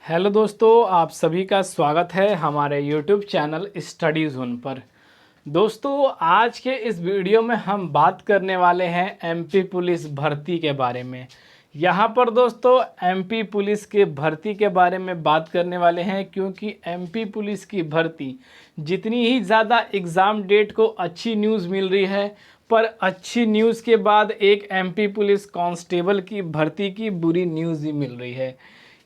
Hello दोस्तों, आप सभी का स्वागत है हमारे यूट्यूब चैनल स्टडी जोन पर। दोस्तों, आज के इस वीडियो में हम बात करने वाले हैं एमपी पुलिस भर्ती के बारे में। यहाँ पर दोस्तों एमपी पुलिस के भर्ती के बारे में बात करने वाले हैं, क्योंकि एमपी पुलिस की भर्ती जितनी ही ज़्यादा एग्ज़ाम डेट को अच्छी न्यूज़ मिल रही है, पर अच्छी न्यूज़ के बाद एक एमपी पुलिस कांस्टेबल की भर्ती की बुरी न्यूज़ भी मिल रही है।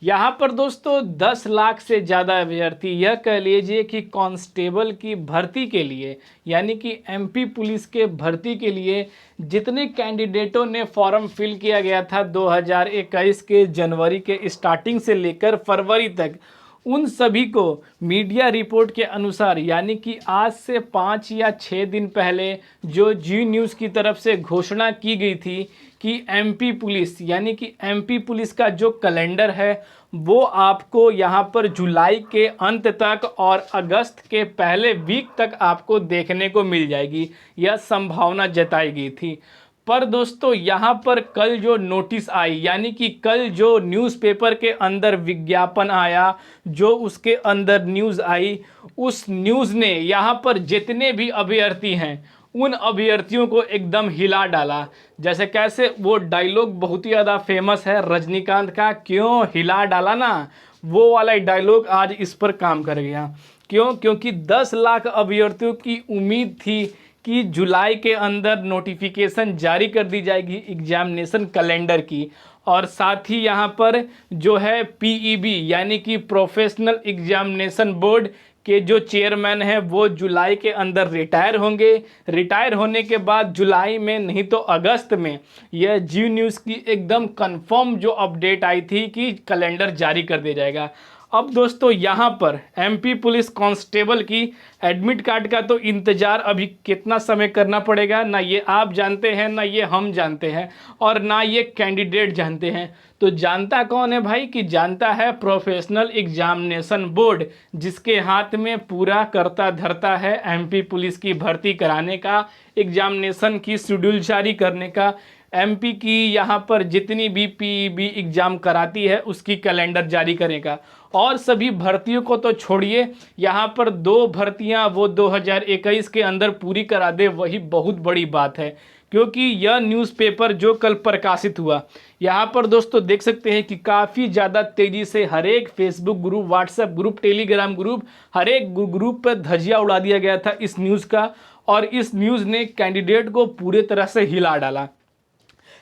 यहाँ पर दोस्तों 10 लाख से ज़्यादा अभ्यर्थी, यह कह लीजिए कि कांस्टेबल की भर्ती के लिए, यानी कि एमपी पुलिस के भर्ती के लिए जितने कैंडिडेटों ने फॉर्म फिल किया गया था 2021 के जनवरी के स्टार्टिंग से लेकर फरवरी तक, उन सभी को मीडिया रिपोर्ट के अनुसार, यानी कि आज से 5 या 6 दिन पहले जो जी न्यूज़ की तरफ से घोषणा की गई थी कि एमपी पुलिस, यानी कि एमपी पुलिस का जो कैलेंडर है वो आपको यहाँ पर जुलाई के अंत तक और अगस्त के पहले वीक तक आपको देखने को मिल जाएगी, यह संभावना जताई गई थी। पर दोस्तों यहाँ पर कल जो नोटिस आई, यानी कि कल जो न्यूज़पेपर के अंदर विज्ञापन आया, जो उसके अंदर न्यूज़ आई, उस न्यूज़ ने यहाँ पर जितने भी अभ्यर्थी हैं उन अभ्यर्थियों को एकदम हिला डाला। जैसे कैसे, वो डायलॉग बहुत ही ज़्यादा फेमस है रजनीकांत का, क्यों हिला डाला ना, वो वाला डायलॉग आज इस पर काम कर गया। क्यों? क्योंकि 10 लाख अभ्यर्थियों की उम्मीद थी कि जुलाई के अंदर नोटिफिकेशन जारी कर दी जाएगी एग्जामिनेशन कैलेंडर की, और साथ ही यहाँ पर जो है पीईबी यानी कि प्रोफेशनल एग्जामिनेशन बोर्ड के जो चेयरमैन हैं वो जुलाई के अंदर रिटायर होंगे। रिटायर होने के बाद जुलाई में नहीं तो अगस्त में यह जी न्यूज़ की एकदम कंफर्म जो अपडेट आई थी कि कैलेंडर जारी कर दिया जाएगा। अब दोस्तों यहाँ पर एमपी पुलिस कांस्टेबल की एडमिट कार्ड का तो इंतज़ार अभी कितना समय करना पड़ेगा, ना ये आप जानते हैं, ना ये हम जानते हैं, और ना ये कैंडिडेट जानते हैं। तो जानता कौन है भाई? कि जानता है प्रोफेशनल एग्जामिनेशन बोर्ड, जिसके हाथ में पूरा करता धरता है एमपी पुलिस की भर्ती कराने का, एग्जामिनेशन की शेड्यूल जारी करने का, एमपी की यहाँ पर जितनी भी पीईबी एग्ज़ाम कराती है उसकी कैलेंडर जारी करेगा। और सभी भर्तियों को तो छोड़िए, यहाँ पर 2 भर्तियाँ वो 2021 के अंदर पूरी करा दे, वही बहुत बड़ी बात है। क्योंकि यह न्यूज़पेपर जो कल प्रकाशित हुआ, यहाँ पर दोस्तों देख सकते हैं कि काफ़ी ज़्यादा तेज़ी से हर एक Facebook group, WhatsApp group, Telegram group, हर एक ग्रुप पर धजिया उड़ा दिया गया था इस न्यूज़ का, और इस न्यूज़ ने कैंडिडेट को पूरे तरह से हिला डाला।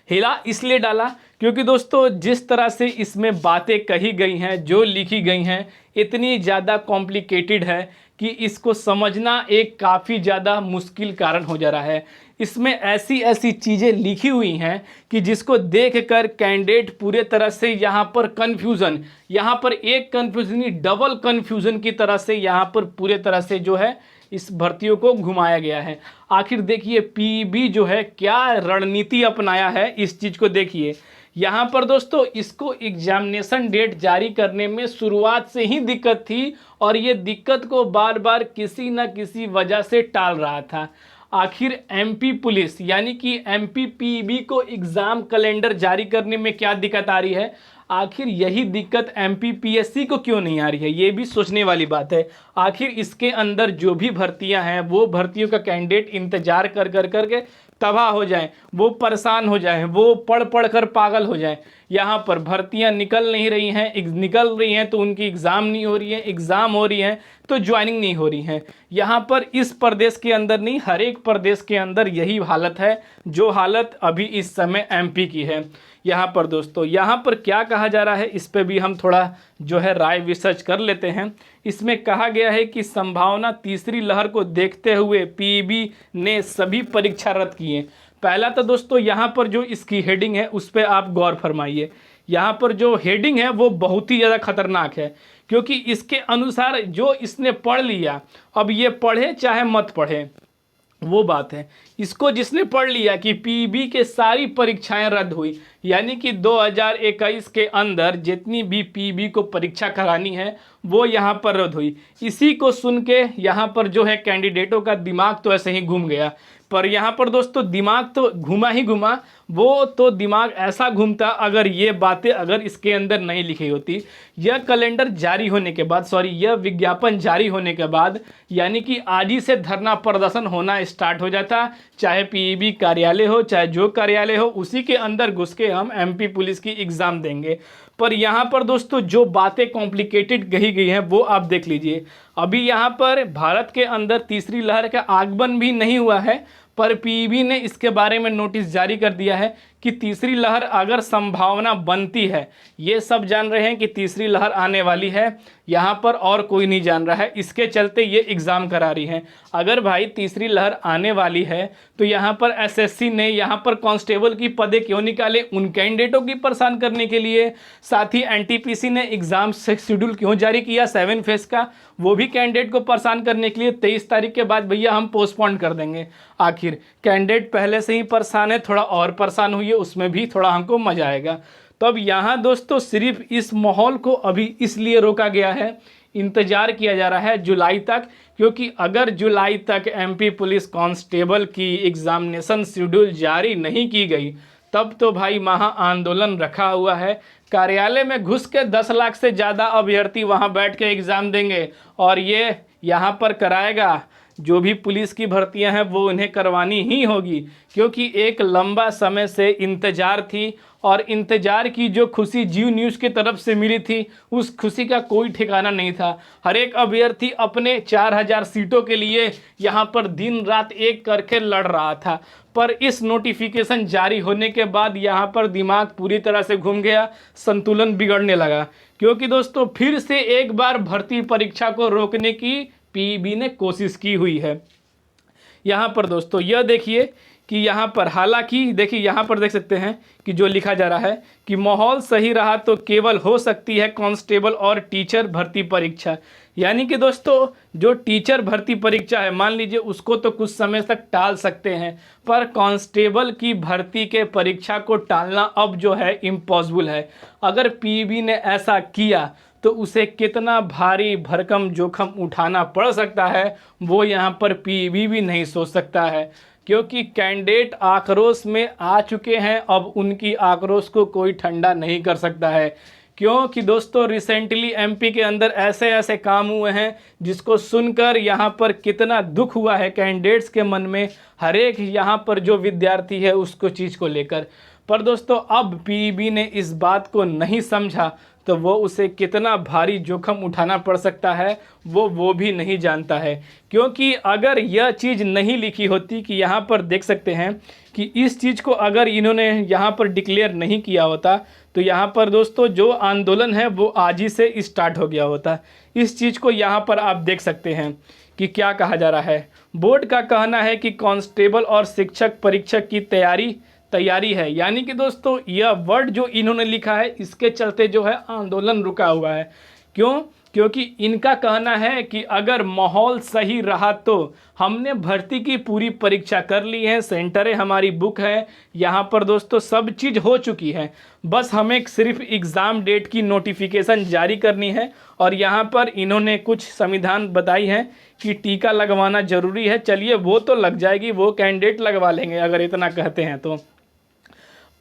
हिला इसलिए डाला क्योंकि दोस्तों जिस तरह से इसमें बातें कही गई हैं, जो लिखी गई हैं, इतनी ज़्यादा कॉम्प्लिकेटेड है कि इसको समझना एक काफ़ी ज़्यादा मुश्किल कारण हो जा रहा है। इसमें ऐसी ऐसी चीज़ें लिखी हुई हैं कि जिसको देखकर कैंडिडेट पूरे तरह से यहाँ पर कन्फ्यूज़न, यहाँ पर एक कन्फ्यूज़न नहीं डबल कन्फ्यूज़न की तरह से यहाँ पर पूरे तरह से जो है इस भर्तियों को घुमाया गया है। आखिर देखिए पीईबी जो है क्या रणनीति अपनाया है, इस चीज़ को देखिए। यहाँ पर दोस्तों इसको एग्जामिनेशन डेट जारी करने में शुरुआत से ही दिक्कत थी, और ये दिक्कत को बार बार किसी न किसी वजह से टाल रहा था। आखिर एमपी पुलिस यानी कि एमपी पीईबी को एग्ज़ाम कैलेंडर जारी करने में क्या दिक्कत आ रही है, आखिर यही दिक्कत एमपीपीएससी को क्यों नहीं आ रही है, ये भी सोचने वाली बात है। आखिर इसके अंदर जो भी भर्तियां हैं वो भर्तियों का कैंडिडेट इंतजार कर कर करके तबाह हो जाएं, वो परेशान हो जाएं, वो पढ़ पढ़ कर पागल हो जाएं। यहाँ पर भर्तियां निकल नहीं रही हैं, निकल रही हैं तो उनकी एग्ज़ाम नहीं हो रही है, एग्ज़ाम हो रही हैं तो ज्वाइनिंग नहीं हो रही है। यहाँ पर इस प्रदेश के अंदर नहीं, हर एक प्रदेश के अंदर यही हालत है, जो हालत अभी इस समय एमपी की है। यहाँ पर दोस्तों यहाँ पर क्या कहा जा रहा है, इस पे भी हम थोड़ा जो है राय रिसर्च कर लेते हैं। इसमें कहा गया है कि संभावना तीसरी लहर को देखते हुए पीईबी ने सभी परीक्षा रद्द किए। पहला तो दोस्तों यहाँ पर जो इसकी हेडिंग है उस पर आप गौर फरमाइए। यहाँ पर जो हेडिंग है वो बहुत ही ज़्यादा खतरनाक है, क्योंकि इसके अनुसार जो इसने पढ़ लिया, अब ये पढ़े चाहे मत पढ़े वो बात है, इसको जिसने पढ़ लिया कि पीईबी के सारी परीक्षाएं रद्द हुई, यानी कि 2021 के अंदर जितनी भी पीईबी को परीक्षा करानी है वो यहाँ पर रद्द हुई। इसी को सुन के यहाँ पर जो है कैंडिडेटों का दिमाग तो ऐसे ही घूम गया। पर यहाँ पर दोस्तों दिमाग तो घुमा ही घुमा, वो तो दिमाग ऐसा घूमता अगर ये बातें अगर इसके अंदर नहीं लिखी होती। यह कैलेंडर जारी होने के बाद, सॉरी, यह विज्ञापन जारी होने के बाद यानी कि आज ही से धरना प्रदर्शन होना स्टार्ट हो जाता, चाहे पीईबी कार्यालय हो चाहे जो कार्यालय हो, उसी के अंदर घुस के हम एमपी पुलिस की एग्ज़ाम देंगे। पर यहाँ पर दोस्तों जो बातें कॉम्प्लिकेटेड कही गई हैं वो आप देख लीजिए। अभी यहाँ पर भारत के अंदर तीसरी लहर का आगमन भी नहीं हुआ है, पर पीईबी ने इसके बारे में नोटिस जारी कर दिया है कि तीसरी लहर अगर संभावना बनती है, ये सब जान रहे हैं कि तीसरी लहर आने वाली है, यहाँ पर और कोई नहीं जान रहा है, इसके चलते ये एग्ज़ाम करा रही हैं। अगर भाई तीसरी लहर आने वाली है तो यहाँ पर एसएससी ने यहाँ पर कांस्टेबल की पदें क्यों निकाले, उन कैंडिडेटों की परेशान करने के लिए। साथ ही एनटीपीसी ने एग्ज़ाम शेड्यूल क्यों जारी किया 7 फेज का, वो भी कैंडिडेट को परेशान करने के लिए। 23 तारीख के बाद भैया हम पोस्टपोन कर देंगे। आखिर कैंडिडेट पहले से ही परेशान है, थोड़ा और परेशान हुई है, उसमें भी थोड़ा हमको मज़ा आएगा। तो अब यहाँ दोस्तों सिर्फ इस माहौल को अभी इसलिए रोका गया है, इंतज़ार किया जा रहा है जुलाई तक, क्योंकि अगर जुलाई तक एमपी पुलिस कांस्टेबल की एग्ज़ामिनेशन शेड्यूल जारी नहीं की गई तब तो भाई महा आंदोलन रखा हुआ है। कार्यालय में घुस के 10 लाख से ज़्यादा अभ्यर्थी वहाँ बैठ के एग्ज़ाम देंगे और ये यहाँ पर कराएगा। जो भी पुलिस की भर्तियां हैं वो उन्हें करवानी ही होगी, क्योंकि एक लंबा समय से इंतज़ार थी और इंतज़ार की जो खुशी जियो न्यूज़ की तरफ से मिली थी उस खुशी का कोई ठिकाना नहीं था। हर एक अभ्यर्थी अपने 4000 सीटों के लिए यहाँ पर दिन रात एक करके लड़ रहा था। पर इस नोटिफिकेशन जारी होने के बाद यहाँ पर दिमाग पूरी तरह से घूम गया, संतुलन बिगड़ने लगा, क्योंकि दोस्तों फिर से एक बार भर्ती परीक्षा को रोकने की पीईबी ने कोशिश की हुई है। यहाँ पर दोस्तों यह देखिए कि यहाँ पर, हालांकि देखिए यहाँ पर देख सकते हैं कि जो लिखा जा रहा है कि माहौल सही रहा तो केवल हो सकती है कांस्टेबल और टीचर भर्ती परीक्षा। यानी कि दोस्तों जो टीचर भर्ती परीक्षा है मान लीजिए उसको तो कुछ समय तक टाल सकते हैं, पर कांस्टेबल की भर्ती के परीक्षा को टालना अब जो है इम्पॉसिबल है। अगर पीईबी ने ऐसा किया तो उसे कितना भारी भरकम जोखिम उठाना पड़ सकता है वो यहाँ पर पीईबी भी नहीं सोच सकता है, क्योंकि कैंडिडेट आक्रोश में आ चुके हैं। अब उनकी आक्रोश को कोई ठंडा नहीं कर सकता है, क्योंकि दोस्तों रिसेंटली एमपी के अंदर ऐसे ऐसे काम हुए हैं जिसको सुनकर यहाँ पर कितना दुख हुआ है कैंडिडेट्स के मन में, हर एक यहाँ पर जो विद्यार्थी है उसको चीज़ को लेकर। पर दोस्तों अब पीईबी ने इस बात को नहीं समझा तो वो उसे कितना भारी जोखिम उठाना पड़ सकता है वो भी नहीं जानता है। क्योंकि अगर यह चीज़ नहीं लिखी होती कि यहाँ पर देख सकते हैं कि इस चीज़ को अगर इन्होंने यहाँ पर डिक्लेयर नहीं किया होता तो यहाँ पर दोस्तों जो आंदोलन है वो आज ही से स्टार्ट हो गया होता। इस चीज़ को यहाँ पर आप देख सकते हैं कि क्या कहा जा रहा है। बोर्ड का कहना है कि कांस्टेबल और शिक्षक परीक्षक की तैयारी है। यानी कि दोस्तों यह वर्ड जो इन्होंने लिखा है इसके चलते जो है आंदोलन रुका हुआ है। क्यों? क्योंकि इनका कहना है कि अगर माहौल सही रहा तो हमने भर्ती की पूरी परीक्षा कर ली है, सेंटरें हमारी बुक है, यहाँ पर दोस्तों सब चीज़ हो चुकी है, बस हमें सिर्फ एग्ज़ाम डेट की नोटिफिकेशन जारी करनी है। और यहाँ पर इन्होंने कुछ संविधान बताई है कि टीका लगवाना ज़रूरी है। चलिए वो तो लग जाएगी, वो कैंडिडेट लगवा लेंगे अगर इतना कहते हैं तो।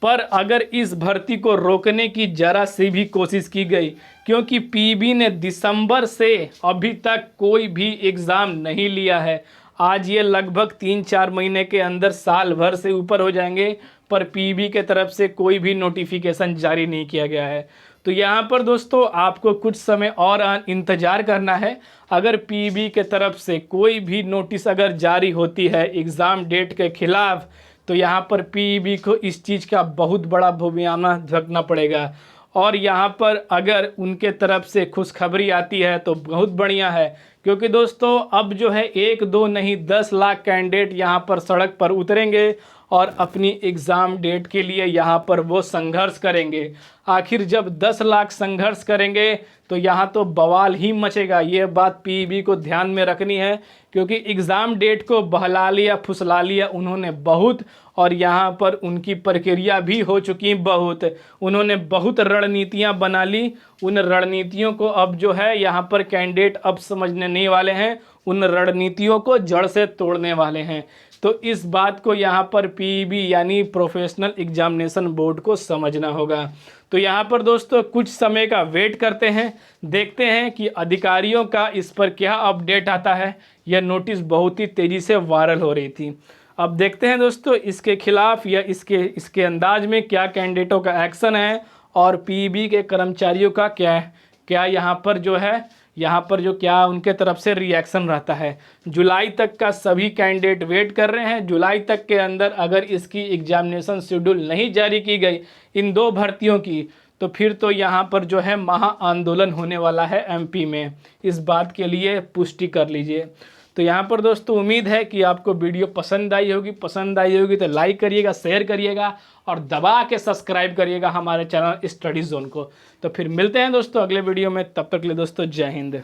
पर अगर इस भर्ती को रोकने की जरा सी भी कोशिश की गई, क्योंकि पीईबी ने दिसंबर से अभी तक कोई भी एग्ज़ाम नहीं लिया है, आज ये लगभग 3-4 महीने के अंदर साल भर से ऊपर हो जाएंगे, पर पीईबी के तरफ से कोई भी नोटिफिकेशन जारी नहीं किया गया है। तो यहाँ पर दोस्तों आपको कुछ समय और इंतज़ार करना है। अगर पीईबी के तरफ से कोई भी नोटिस अगर जारी होती है एग्ज़ाम डेट के खिलाफ़ तो यहाँ पर पीईबी को इस चीज़ का बहुत बड़ा भुगतान रखना पड़ेगा। और यहाँ पर अगर उनके तरफ से खुशखबरी आती है तो बहुत बढ़िया है, क्योंकि दोस्तों अब जो है 1-2 नहीं 10 लाख कैंडिडेट यहाँ पर सड़क पर उतरेंगे और अपनी एग्ज़ाम डेट के लिए यहाँ पर वो संघर्ष करेंगे। आखिर जब 10 लाख संघर्ष करेंगे तो यहाँ तो बवाल ही मचेगा। ये बात पीईबी को ध्यान में रखनी है, क्योंकि एग्ज़ाम डेट को बहला लिया फुसला लिया उन्होंने बहुत, और यहाँ पर उनकी प्रक्रिया भी हो चुकी बहुत। उन्होंने बहुत रणनीतियाँ बना ली, उन रणनीतियों को अब जो है यहाँ पर कैंडिडेट अब समझने नहीं वाले हैं, उन रणनीतियों को जड़ से तोड़ने वाले हैं। तो इस बात को यहाँ पर पीईबी यानी प्रोफेशनल एग्जामिनेशन बोर्ड को समझना होगा। तो यहाँ पर दोस्तों कुछ समय का वेट करते हैं, देखते हैं कि अधिकारियों का इस पर क्या अपडेट आता है। यह नोटिस बहुत ही तेज़ी से वायरल हो रही थी। अब देखते हैं दोस्तों इसके खिलाफ या इसके अंदाज में क्या कैंडिडेटों का एक्शन है और पीईबी के कर्मचारियों का क्या यहाँ पर जो क्या उनके तरफ से रिएक्शन रहता है। जुलाई तक का सभी कैंडिडेट वेट कर रहे हैं। जुलाई तक के अंदर अगर इसकी एग्जामिनेशन शेड्यूल नहीं जारी की गई इन 2 भर्तियों की, तो फिर तो यहाँ पर जो है महा आंदोलन होने वाला है एमपी में। इस बात के लिए पुष्टि कर लीजिए। तो यहाँ पर दोस्तों उम्मीद है कि आपको वीडियो पसंद आई होगी तो लाइक करिएगा, शेयर करिएगा और दबा के सब्सक्राइब करिएगा हमारे चैनल स्टडी जोन को। तो फिर मिलते हैं दोस्तों अगले वीडियो में, तब तक के लिए दोस्तों जय हिंद।